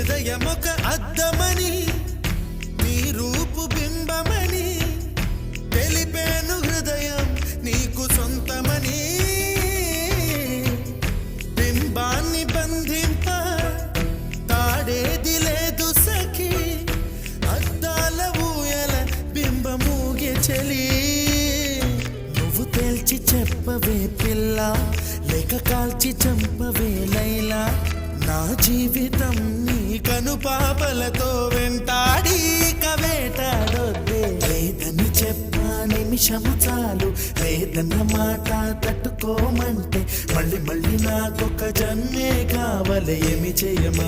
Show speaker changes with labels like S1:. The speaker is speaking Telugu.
S1: హృదయమొక అద్దమని నీ రూపు బింబమని తెలిపేను హృదయం నీకు సొంతమని బింబాన్ని బంధింప తాడేది లేదు సఖి అద్దాల ఊయల బింబమూగే చలి నువ్వు తేల్చి చెప్పవే పిల్ల లేక కాల్చి చంపవే లైలా నా జీవితం నీ కనుపాపలతో వెంటాడి కవేటాడొద్దే లేదని చెప్పా నిమిషము చాలు లేదన్న మాట తట్టుకోమంటే మళ్ళీ మళ్ళీ నాకొక జన్మే కావాలి ఏమి చేయమ